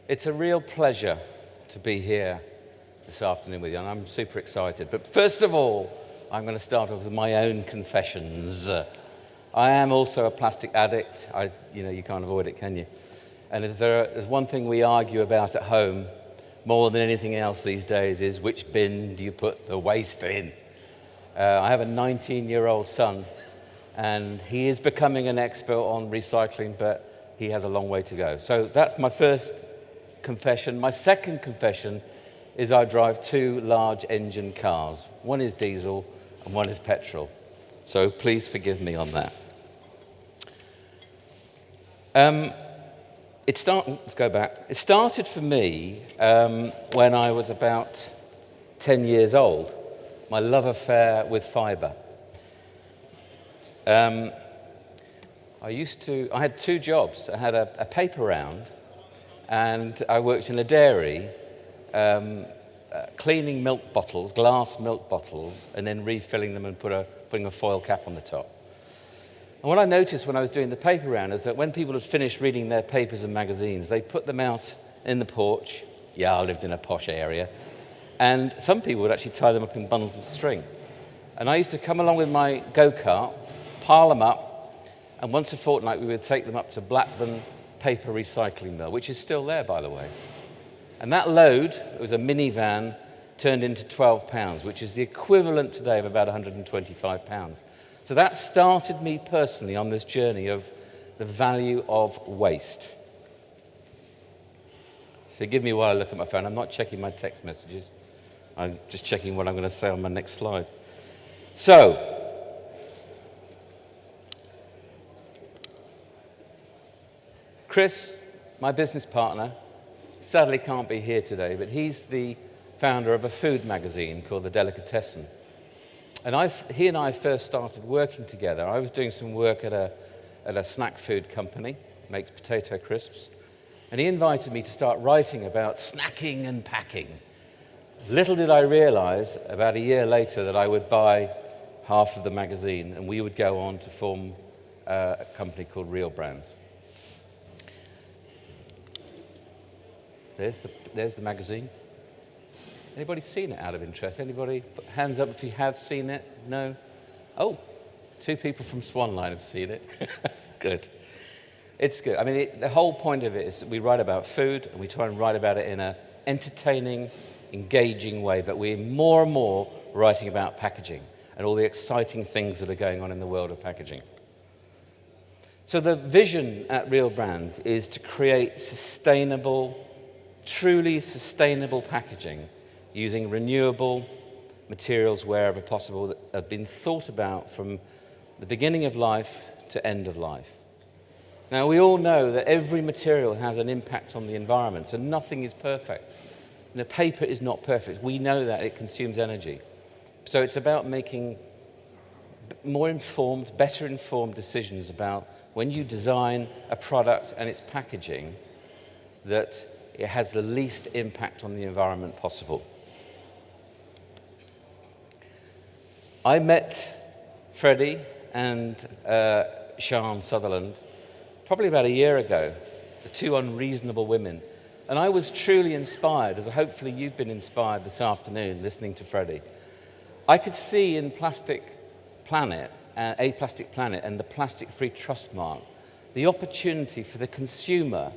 It's a real pleasure to be here this afternoon with you, and I'm super excited. But first of all, I'm going to start off with my own confessions. I am also a plastic addict. You can't avoid it, can you? And if there's one thing we argue about at home more than anything else these days is which bin do you put the waste in? I have a 19-year-old son, and he is becoming an expert on recycling, but he has a long way to go. So that's my first confession. My second confession is I drive two large engine cars. One is diesel and one is petrol. So please forgive me on that. Let's go back. It started for me when I was about 10 years old, my love affair with fibre. I had two jobs. I had a paper round, and I worked in a dairy, cleaning milk bottles, glass milk bottles, and then refilling them and putting a foil cap on the top. And what I noticed when I was doing the paper round is that when people had finished reading their papers and magazines, they put them out in the porch. Yeah, I lived in a posh area. And some people would actually tie them up in bundles of string. And I used to come along with my go-kart, pile them up, and once a fortnight we would take them up to Blackburn Paper Recycling Mill, which is still there, by the way. And that load, it was a minivan, turned into £12, which is the equivalent today of about £125. So that started me personally on this journey of the value of waste. Forgive me while I look at my phone. I'm not checking my text messages. I'm just checking what I'm going to say on my next slide. So, Chris, my business partner, sadly can't be here today, but he's the founder of a food magazine called The Delicatessen. And he and I first started working together. I was doing some work at a snack food company, makes potato crisps, and he invited me to start writing about snacking and packing. Little did I realize, about a year later, that I would buy half of the magazine, and we would go on to form a company called Reelbrands. There's the magazine. Anybody seen it out of interest? Anybody? Put hands up if you have seen it. No? Oh, two people from Swanline have seen it. Good. It's good. I mean, the whole point of it is that we write about food, and we try and write about it in an entertaining, engaging way, but we're more and more writing about packaging and all the exciting things that are going on in the world of packaging. So the vision at Reelbrands is to create truly sustainable packaging using renewable materials wherever possible that have been thought about from the beginning of life to end of life. Now, we all know that every material has an impact on the environment, so nothing is perfect. Paper is not perfect. We know that it consumes energy. So it's about making better informed decisions about when you design a product and its packaging that it has the least impact on the environment possible. I met Freddie and Sian Sutherland probably about a year ago, the two unreasonable women. And I was truly inspired, as hopefully you've been inspired this afternoon listening to Freddie. I could see in Plastic Planet and the Plastic-Free Trust Mark, the opportunity for the consumer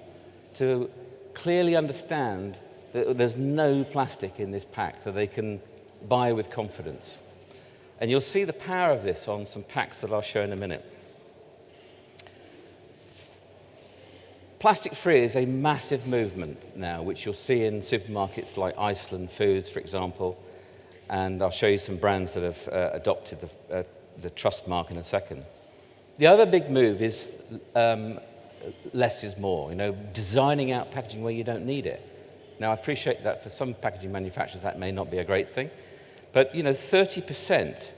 to clearly understand that there's no plastic in this pack, so they can buy with confidence. And you'll see the power of this on some packs that I'll show in a minute. Plastic-free is a massive movement now, which you'll see in supermarkets like Iceland Foods, for example, and I'll show you some brands that have adopted the trust mark in a second. The other big move is less is more, designing out packaging where you don't need it. Now, I appreciate that for some packaging manufacturers that may not be a great thing, but 30%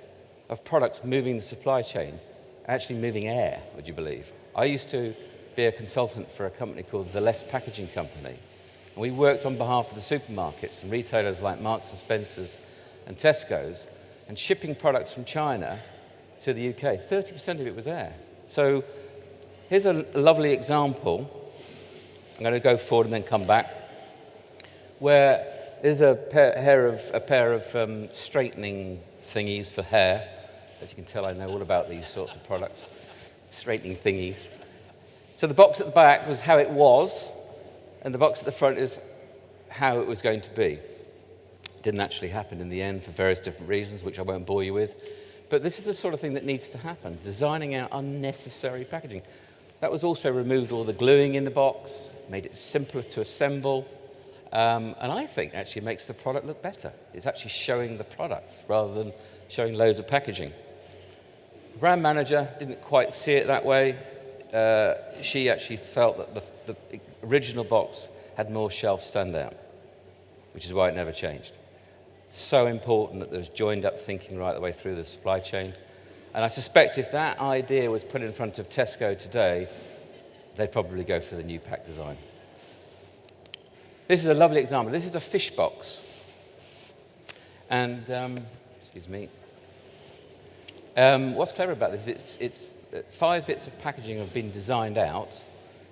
of products moving the supply chain are actually moving air, would you believe? I used to be a consultant for a company called the Less Packaging Company, and we worked on behalf of the supermarkets and retailers like Marks and Spencer's and Tesco's, and shipping products from China to the UK. 30% of it was air. So here's a lovely example I'm going to go forward and then come back, where there's a pair of straightening thingies for hair. As you can tell, I know all about these sorts of products, straightening thingies. So the box at the back was how it was, and the box at the front is how it was going to be. It didn't actually happen in the end for various different reasons, which I won't bore you with. But this is the sort of thing that needs to happen, designing out unnecessary packaging. That was also removed all the gluing in the box, made it simpler to assemble, and I think actually makes the product look better. It's actually showing the product rather than showing loads of packaging. The brand manager didn't quite see it that way. She actually felt that the original box had more shelf standout, which is why it never changed. It's so important that there's joined up thinking right the way through the supply chain. And I suspect if that idea was put in front of Tesco today, they'd probably go for the new pack design. This is a lovely example. This is a fish box. And, excuse me. What's clever about this is it's 5 bits of packaging have been designed out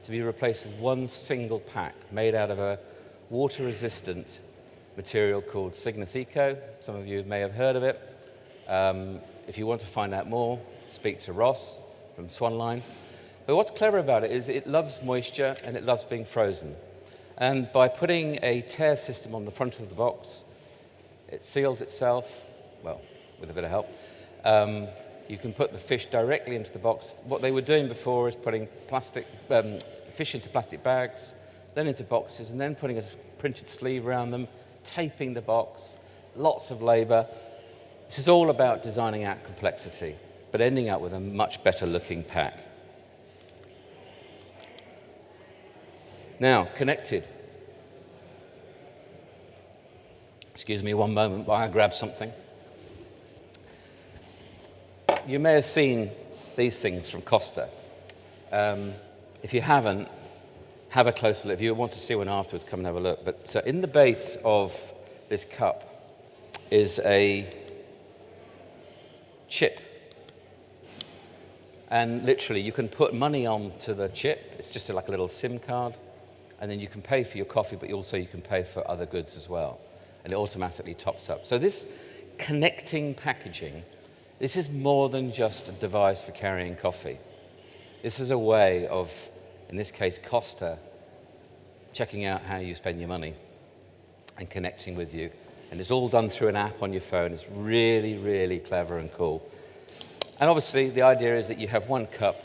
to be replaced with one single pack made out of a water-resistant material called Cygnus Eco. Some of you may have heard of it. If you want to find out more, speak to Ross from Swanline. But what's clever about it is it loves moisture and it loves being frozen. And by putting a tear system on the front of the box, it seals itself, well, with a bit of help. You can put the fish directly into the box. What they were doing before is putting fish into plastic bags, then into boxes, and then putting a printed sleeve around them, taping the box, lots of labour. This is all about designing out complexity, but ending up with a much better looking pack. Now, connected. Excuse me one moment while I grab something. You may have seen these things from Costa. If you haven't, have a closer look. If you want to see one afterwards, come and have a look. But in the base of this cup is a chip. And literally, you can put money onto the chip. It's just like a little SIM card. And then you can pay for your coffee, but also you can pay for other goods as well. And it automatically tops up. So this connecting packaging, this is more than just a device for carrying coffee. This is a way of, in this case, Costa, checking out how you spend your money and connecting with you. And it's all done through an app on your phone. It's really, really clever and cool. And obviously, the idea is that you have one cup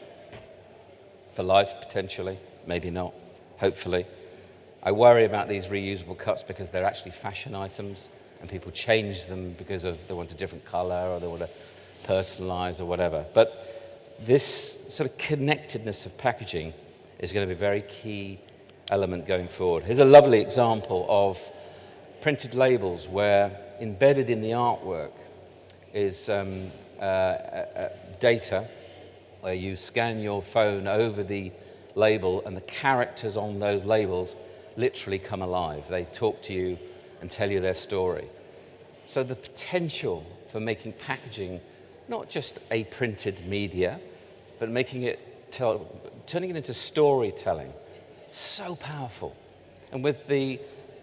for life, potentially. Maybe not, hopefully. I worry about these reusable cups because they're actually fashion items and people change them because they want a different color or they want to personalize or whatever. But this sort of connectedness of packaging is going to be a very key element going forward. Here's a lovely example of printed labels where embedded in the artwork is data where you scan your phone over the label and the characters on those labels literally come alive. They talk to you and tell you their story. So the potential for making packaging not just a printed media, but making it turning it into storytelling, so powerful. And with the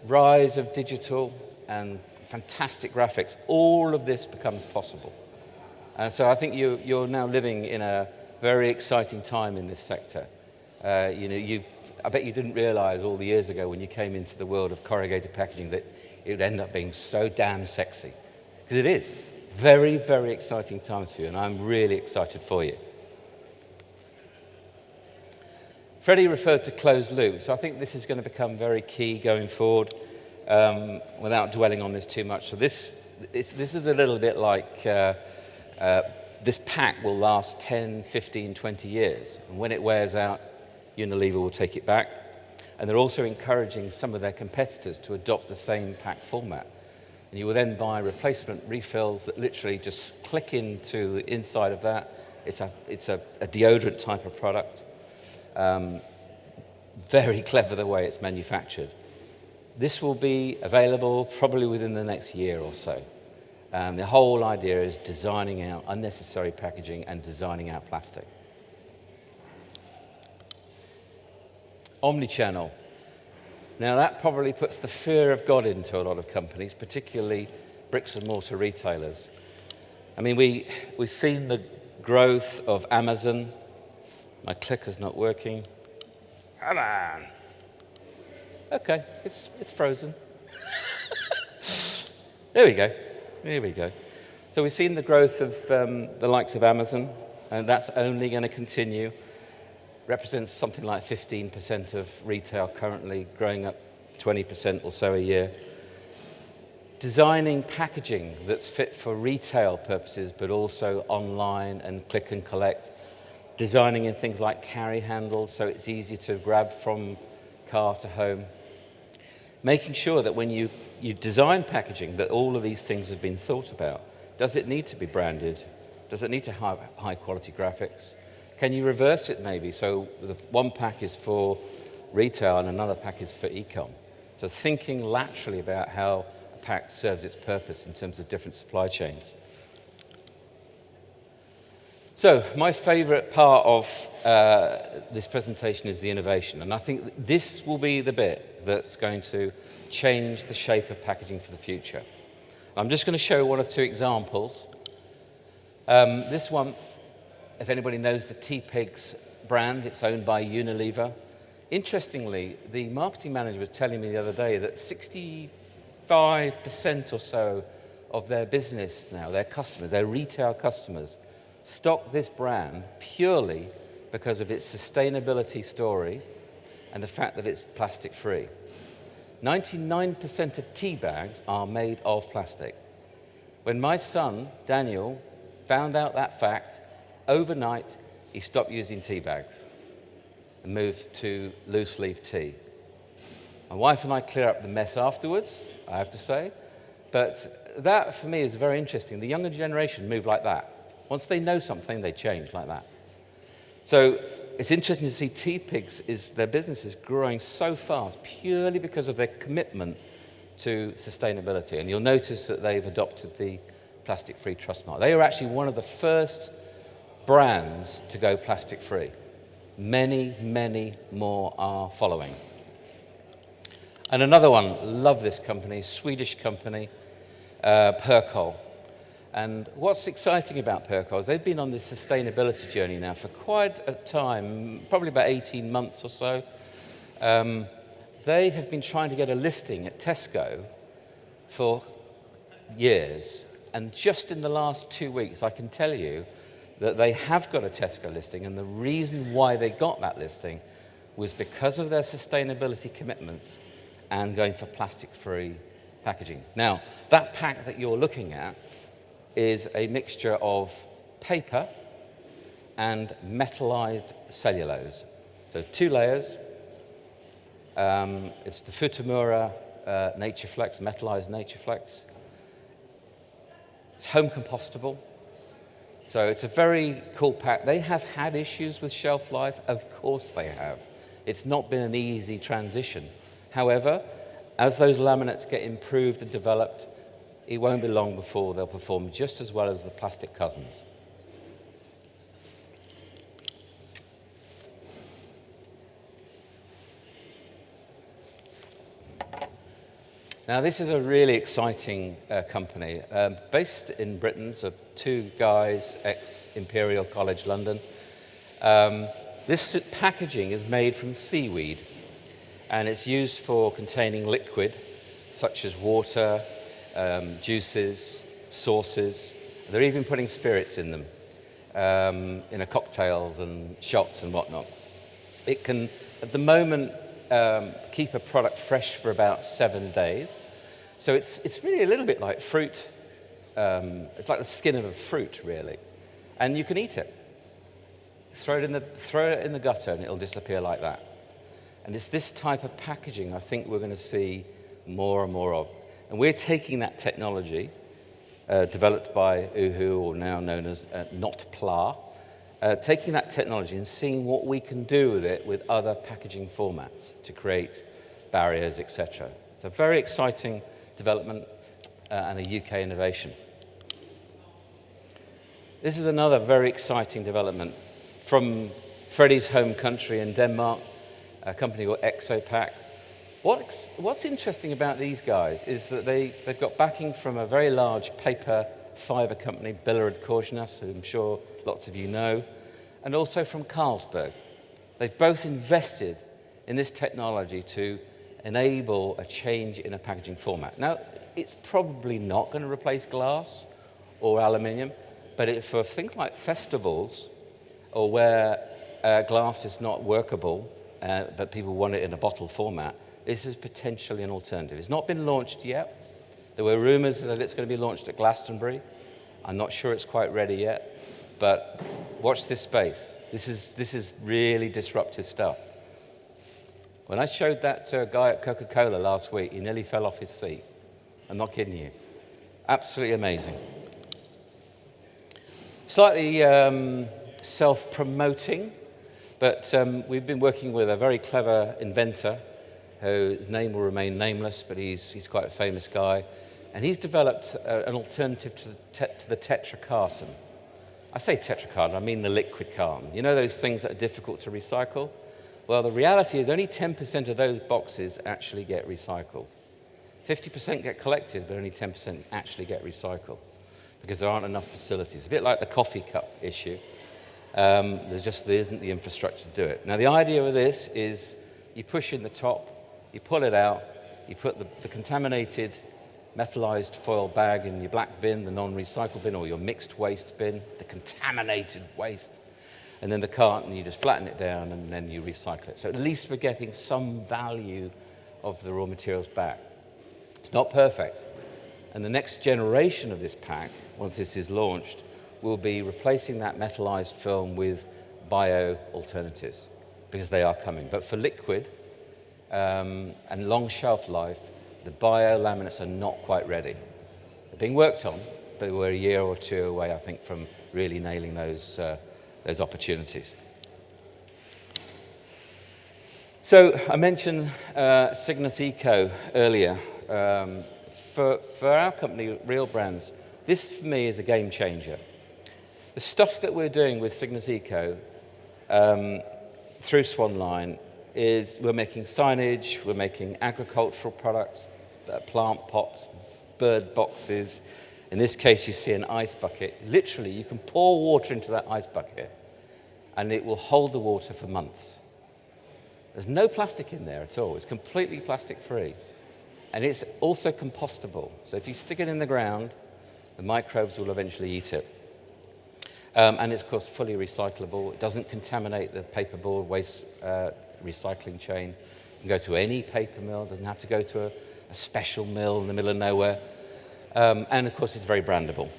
rise of digital and fantastic graphics, all of this becomes possible. And so I think you're now living in a very exciting time in this sector. I bet you didn't realize all the years ago when you came into the world of corrugated packaging that it would end up being so damn sexy. Because it is. Very, very exciting times for you, and I'm really excited for you. Freddie referred to closed loop, so I think this is going to become very key going forward without dwelling on this too much. So this is a little bit like this pack will last 10, 15, 20 years. And when it wears out, Unilever will take it back. And they're also encouraging some of their competitors to adopt the same pack format. And you will then buy replacement refills that literally just click into the inside of that. It's a deodorant type of product. Very clever the way it's manufactured. This will be available probably within the next year or so. The whole idea is designing out unnecessary packaging and designing out plastic. Omnichannel. Now that probably puts the fear of God into a lot of companies, particularly bricks and mortar retailers. I mean, we've seen the growth of Amazon. My clicker's not working. Come on. Okay, it's frozen. There we go. Here we go. So we've seen the growth of the likes of Amazon, and that's only going to continue. Represents something like 15% of retail currently, growing up 20% or so a year. Designing packaging that's fit for retail purposes, but also online and click and collect. Designing in things like carry handles, so it's easy to grab from car to home. Making sure that when you design packaging, that all of these things have been thought about. Does it need to be branded? Does it need to have high quality graphics? Can you reverse it maybe? So the one pack is for retail and another pack is for e-com. So thinking laterally about how a pack serves its purpose in terms of different supply chains. So my favorite part of this presentation is the innovation. And I think this will be the bit that's going to change the shape of packaging for the future. I'm just going to show one or two examples. This one, if anybody knows the T-Pigs brand, it's owned by Unilever. Interestingly, the marketing manager was telling me the other day that 65% or so of their business now, their customers, their retail customers, stock this brand purely because of its sustainability story and the fact that it's plastic free. 99% of tea bags are made of plastic. When my son, Daniel, found out that fact, overnight he stopped using tea bags and moved to loose leaf tea. My wife and I clear up the mess afterwards, I have to say, but that for me is very interesting. The younger generation move like that. Once they know something, they change like that. So it's interesting to see T-Pigs, their business is growing so fast purely because of their commitment to sustainability. And you'll notice that they've adopted the plastic-free trust mark. They are actually one of the first brands to go plastic-free. Many, many more are following. And another one, love this company, Swedish company, Percol. And what's exciting about Percol is they've been on this sustainability journey now for quite a time, probably about 18 months or so. They have been trying to get a listing at Tesco for years. And just in the last 2 weeks, I can tell you that they have got a Tesco listing. And the reason why they got that listing was because of their sustainability commitments and going for plastic-free packaging. Now, that pack that you're looking at is a mixture of paper and metallized cellulose. So 2 layers. It's the Futamura Natureflex, metallized Natureflex. It's home compostable. So it's a very cool pack. They have had issues with shelf life. Of course they have. It's not been an easy transition. However, as those laminates get improved and developed, it won't be long before they'll perform just as well as the plastic cousins. Now, this is a really exciting company, based in Britain, so 2 guys, ex-Imperial College London. This packaging is made from seaweed, and it's used for containing liquid, such as water, juices, sauces. They're even putting spirits in them, in cocktails and shots and whatnot. It can, at the moment, keep a product fresh for about 7 days. So it's really a little bit like fruit. It's like the skin of a fruit, really. And you can eat it. Throw it in the gutter and it'll disappear like that. And it's this type of packaging I think we're going to see more and more of. And we're taking that technology, developed by Uhu, or now known as NotPla, taking that technology and seeing what we can do with it with other packaging formats to create barriers, etc. It's a very exciting development and a UK innovation. This is another very exciting development from Freddie's home country in Denmark, a company called Exopack. What's interesting about these guys is that they've got backing from a very large paper fibre company, Reelbrands, who I'm sure lots of you know, and also from Carlsberg. They've both invested in this technology to enable a change in a packaging format. Now, it's probably not going to replace glass or aluminium, but for things like festivals or where glass is not workable, but people want it in a bottle format, this is potentially an alternative. It's not been launched yet. There were rumours that it's going to be launched at Glastonbury. I'm not sure it's quite ready yet, but watch this space. This is really disruptive stuff. When I showed that to a guy at Coca-Cola last week, he nearly fell off his seat. I'm not kidding you. Absolutely amazing. Slightly self-promoting, but we've been working with a very clever inventor whose name will remain nameless, but he's quite a famous guy. And he's developed an alternative to the Tetra carton. I say Tetra carton, I mean the liquid carton. You know those things that are difficult to recycle? Well, the reality is only 10% of those boxes actually get recycled. 50% get collected, but only 10% actually get recycled because there aren't enough facilities. A bit like the coffee cup issue. There isn't the infrastructure to do it. Now, the idea of this is you push in the top, you pull it out, you put the contaminated metallized foil bag in your black bin, the non-recycle bin, or your mixed waste bin, the contaminated waste, and then the carton, you just flatten it down and then you recycle it. So at least we're getting some value of the raw materials back. It's not perfect. And the next generation of this pack, once this is launched, will be replacing that metallized film with bio alternatives, because they are coming. But for liquid and long shelf life, the bio laminates are not quite ready. They're being worked on, but we're a year or two away, I think, from really nailing those opportunities. So I mentioned Signet Eco earlier. For our company, Reelbrands, this for me is a game changer. The stuff that we're doing with Signet Eco through Swanline is we're making signage, we're making agricultural products, plant pots, bird boxes. In this case, you see an ice bucket. Literally, you can pour water into that ice bucket and it will hold the water for months. There's no plastic in there at all. It's completely plastic free. And it's also compostable. So if you stick it in the ground, the microbes will eventually eat it. And it's, of course, fully recyclable. It doesn't contaminate the paperboard waste recycling chain. You can go to any paper mill. It doesn't have to go to a special mill in the middle of nowhere. And, of course, it's very brandable.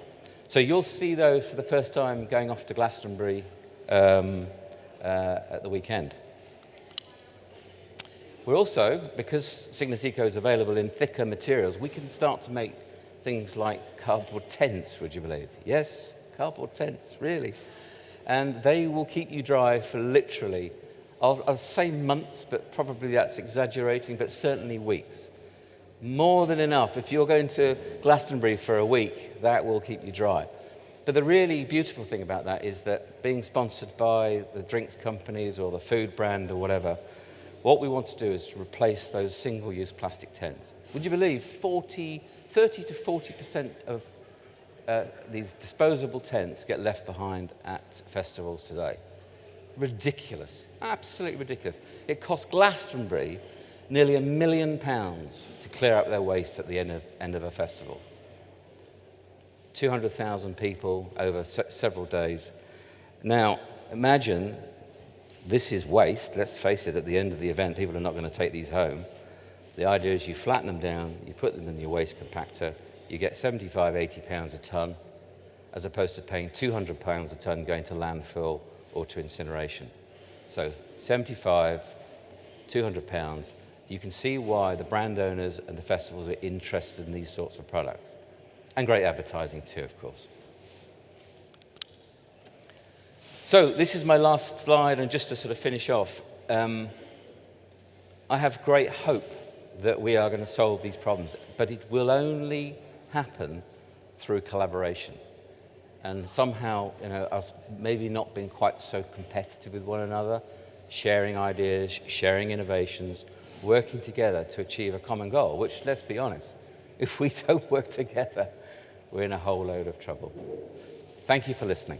So you'll see those for the first time going off to Glastonbury at the weekend. We're also, because Signet Eco is available in thicker materials, we can start to make things like cardboard tents, would you believe? Yes, cardboard tents, really. And they will keep you dry for literally, I'll say months, but probably that's exaggerating, but certainly weeks. More than enough. If you're going to Glastonbury for a week, that will keep you dry. But the really beautiful thing about that is that being sponsored by the drinks companies or the food brand or whatever, what we want to do is replace those single-use plastic tents. Would you believe 30 to 40% of these disposable tents get left behind at festivals today? Ridiculous, absolutely ridiculous. It costs Glastonbury nearly £1 million to clear up their waste at the end of a festival. 200,000 people over several days. Now, imagine this is waste. Let's face it, at the end of the event, people are not going to take these home. The idea is you flatten them down, you put them in your waste compactor, you get 75, 80 pounds a tonne, as opposed to paying 200 pounds a tonne going to landfill or to incineration. So 75, 200 pounds. You can see why the brand owners and the festivals are interested in these sorts of products. And great advertising too, of course. So this is my last slide, and just to sort of finish off, I have great hope that we are going to solve these problems, but it will only happen through collaboration. And somehow, us maybe not being quite so competitive with one another, sharing ideas, sharing innovations, working together to achieve a common goal, which, let's be honest, if we don't work together, we're in a whole load of trouble. Thank you for listening.